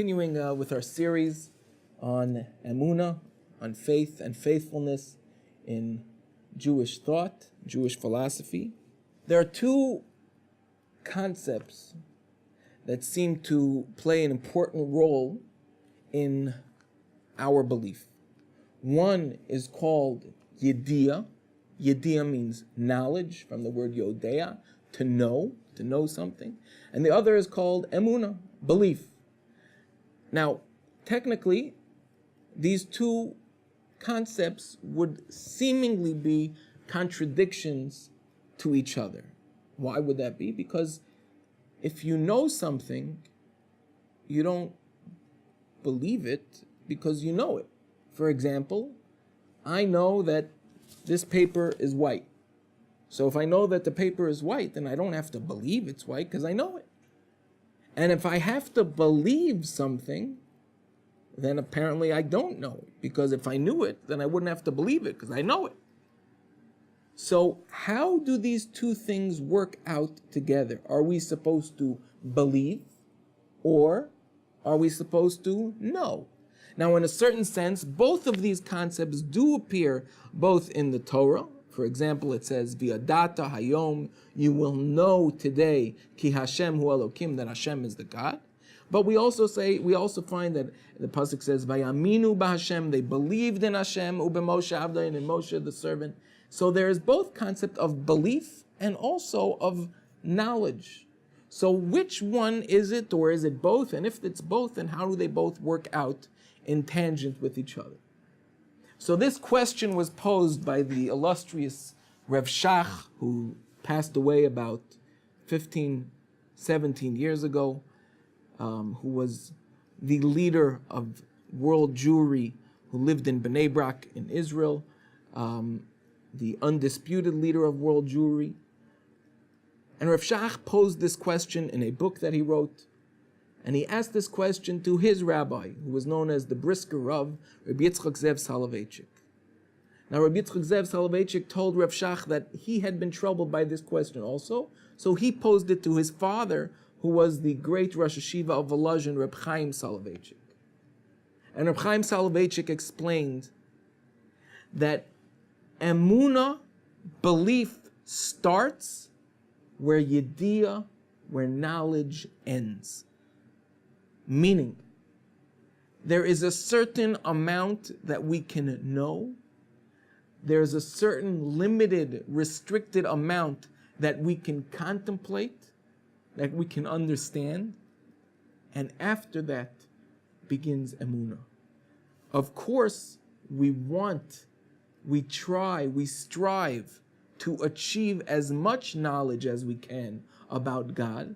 continuing with our series on Emunah, on faith and faithfulness in Jewish thought, Jewish philosophy. There are two concepts that seem to play an important role in our belief. One is called Yediyah. Yediyah means knowledge, from the word Yodea, to know something. And the other is called Emunah, belief. Now, technically, these two concepts would seemingly be contradictions to each other. Why would that be? Because if you know something, you don't believe it because you know it. For example, I know that this paper is white. So if I know that the paper is white, then I don't have to believe it's white because I know it. And if I have to believe something, then apparently I don't know it. Because if I knew it, then I wouldn't have to believe it because I know it. So how do these two things work out together? Are we supposed to believe or are we supposed to know? Now, in a certain sense, both of these concepts do appear both in the Torah. For example, it says, V'yadata hayom, you will know today, ki Hashem hu Elokim, that Hashem is the God. But we also find that the pasuk says, Vayaminu b'Hashem, they believed in Hashem, u'b'Moshe avda, and in Moshe the servant. So there is both concept of belief and also of knowledge. So which one is it, or is it both? And if it's both, then how do they both work out in tangent with each other? So this question was posed by the illustrious Rav Shach, who passed away about 15, 17 years ago, who was the leader of world Jewry, who lived in Bnei Brak in Israel, the undisputed leader of world Jewry. And Rav Shach posed this question in a book that he wrote, and he asked this question to his rabbi, who was known as the Brisker Rav, Rabbi Yitzchak Zev Soloveitchik. Now, Rabbi Yitzchak Zev Soloveitchik told Rav Shach that he had been troubled by this question also, so he posed it to his father, who was the great Rosh Hashiva of Volozhin, Reb Chaim Soloveitchik. And Reb Chaim Soloveitchik explained that Emunah, belief, starts where Yediyah, where knowledge ends. Meaning, there is a certain amount that we can know. There's a certain limited, restricted amount that we can contemplate, that we can understand. And after that begins Emunah. Of course, we try, we strive to achieve as much knowledge as we can about God,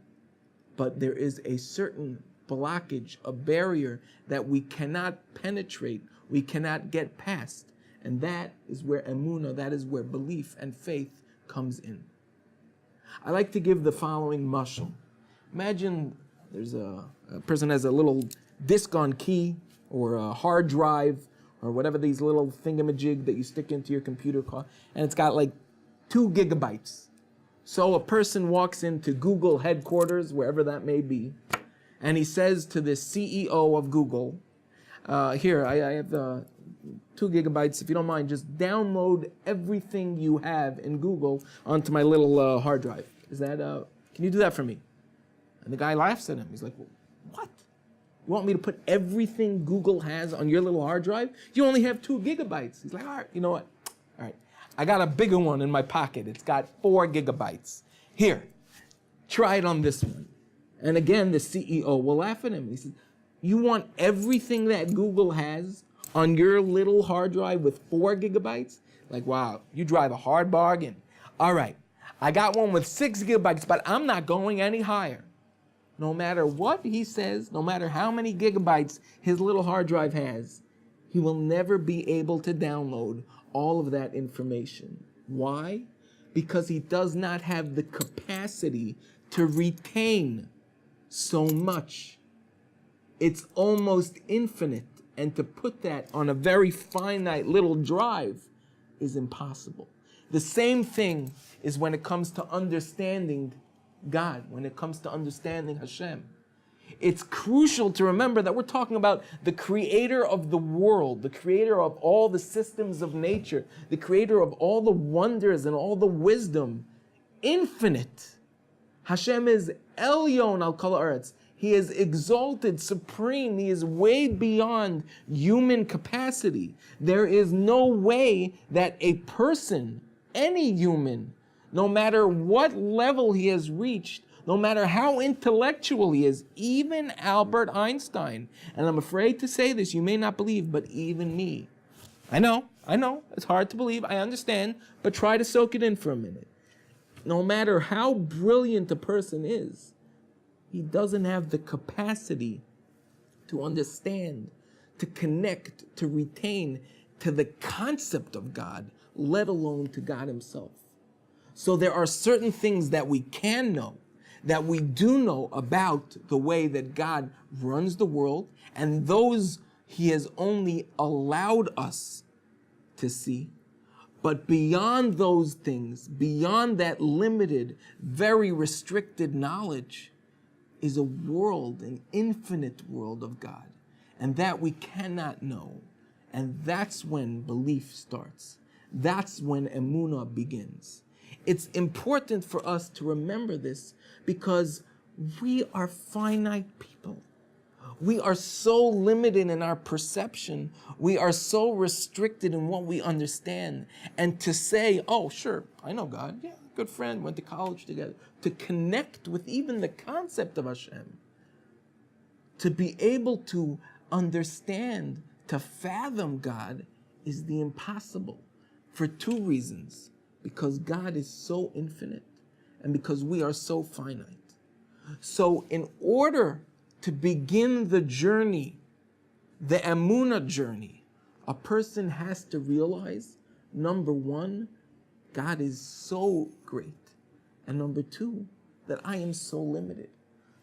but there is a certain blockage, a barrier that we cannot penetrate, we cannot get past. And that is where Emunah, that is where belief and faith comes in. I like to give the following mashal. Imagine there's a person has a little disc on key or a hard drive or whatever these little thingamajig that you stick into your computer car, and it's got like 2 gigabytes. So a person walks into Google headquarters, wherever that may be, and he says to the CEO of Google, here, I have 2 gigabytes. If you don't mind, just download everything you have in Google onto my little hard drive. Can you do that for me? And the guy laughs at him. He's like, well, what? You want me to put everything Google has on your little hard drive? You only have 2 gigabytes. He's like, all right, you know what? All right, I got a bigger one in my pocket. It's got 4 gigabytes. Here, try it on this one. And again, the CEO will laugh at him. He says, you want everything that Google has on your little hard drive with 4 gigabytes? Like, wow, you drive a hard bargain. All right, I got one with 6 gigabytes, but I'm not going any higher. No matter what he says, no matter how many gigabytes his little hard drive has, he will never be able to download all of that information. Why? Because he does not have the capacity to retain so much. It's almost infinite, and to put that on a very finite little drive is impossible. The same thing is when it comes to understanding God, when it comes to understanding Hashem. it's crucial to remember that we're talking about the creator of the world, the creator of all the systems of nature, the creator of all the wonders and all the wisdom, infinite. Hashem is Elyon al Kol Haaretz. He is exalted, supreme. He is way beyond human capacity. There is no way that a person, any human, no matter what level he has reached, no matter how intellectual he is, even Albert Einstein, and I'm afraid to say this, you may not believe, but even me. I know, it's hard to believe, I understand, but try to soak it in for a minute. No matter how brilliant a person is, he doesn't have the capacity to understand, to connect, to retain to the concept of God, let alone to God himself. So there are certain things that we can know, that we do know about the way that God runs the world, and those he has only allowed us to see. But beyond those things, beyond that limited, very restricted knowledge, is a world, an infinite world of God. And that we cannot know. And that's when belief starts. That's when Emunah begins. It's important for us to remember this because we are finite people. We are so limited in our perception. We are so restricted in what we understand. And to say, oh, sure, I know God. Yeah, good friend, went to college together. To connect with even the concept of Hashem. To be able to understand, to fathom God is the impossible for two reasons. Because God is so infinite and because we are so finite. So in order to begin the journey, the Emunah journey, a person has to realize, number one, God is so great. And number two, that I am so limited.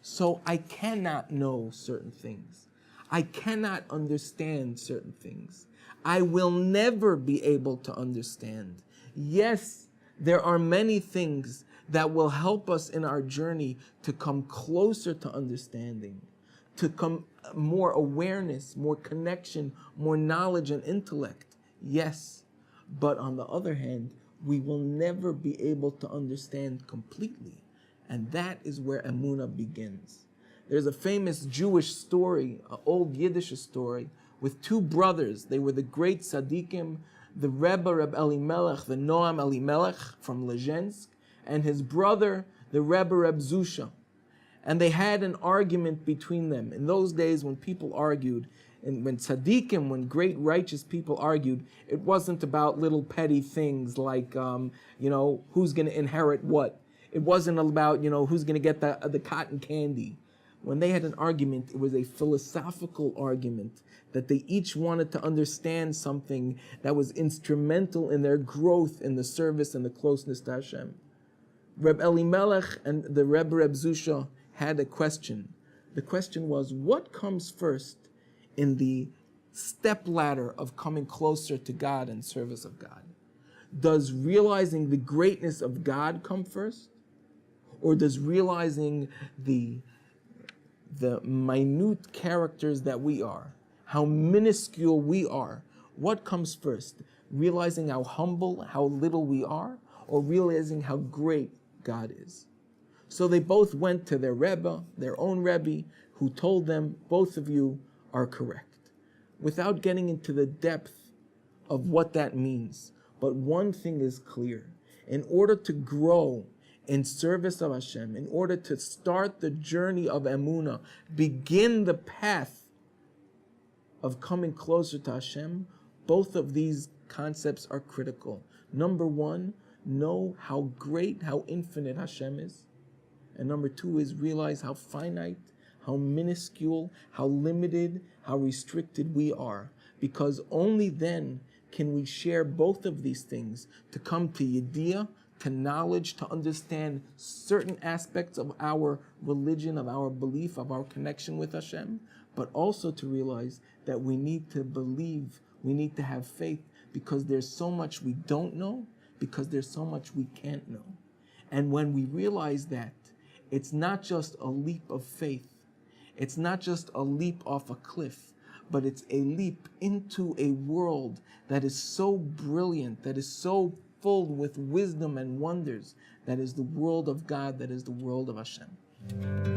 So I cannot know certain things. I cannot understand certain things. I will never be able to understand. Yes, there are many things that will help us in our journey to come closer to understanding, to come more awareness, more connection, more knowledge and intellect. Yes, but on the other hand, we will never be able to understand completely. And that is where Emunah begins. There's a famous Jewish story, an old Yiddish story, with two brothers. They were the great tzaddikim, the Rebbe, Reb Elimelech, the Noam Elimelech from Lezhensk, and his brother, the Rebbe, Reb Zusha. And they had an argument between them. In those days when people argued, and when tzaddikim, when great righteous people argued, it wasn't about little petty things like, who's going to inherit what. It wasn't about, who's going to get the cotton candy. When they had an argument, it was a philosophical argument that they each wanted to understand something that was instrumental in their growth in the service and the closeness to Hashem. Reb Elimelech and the Rebbe Reb Zusha had a question. The question was, what comes first in the step ladder of coming closer to God and service of God? Does realizing the greatness of God come first? Or does realizing the minute characters that we are, how minuscule we are, what comes first? Realizing how humble, how little we are, or realizing how great God is? So they both went to their Rebbe, their own Rebbe, who told them, both of you are correct, without getting into the depth of what that means. But one thing is clear. In order to grow in service of Hashem, in order to start the journey of Emunah, begin the path of coming closer to Hashem, both of these concepts are critical. Number one, know how great, how infinite Hashem is. And number two is realize how finite, how minuscule, how limited, how restricted we are. Because only then can we share both of these things to come to Yediyah, to knowledge, to understand certain aspects of our religion, of our belief, of our connection with Hashem, but also to realize that we need to believe, we need to have faith, because there's so much we don't know, because there's so much we can't know. And when we realize that, it's not just a leap of faith, It's not just a leap off a cliff, but it's a leap into a world that is so brilliant, that is so full with wisdom and wonders, that is the world of God, that is the world of Hashem.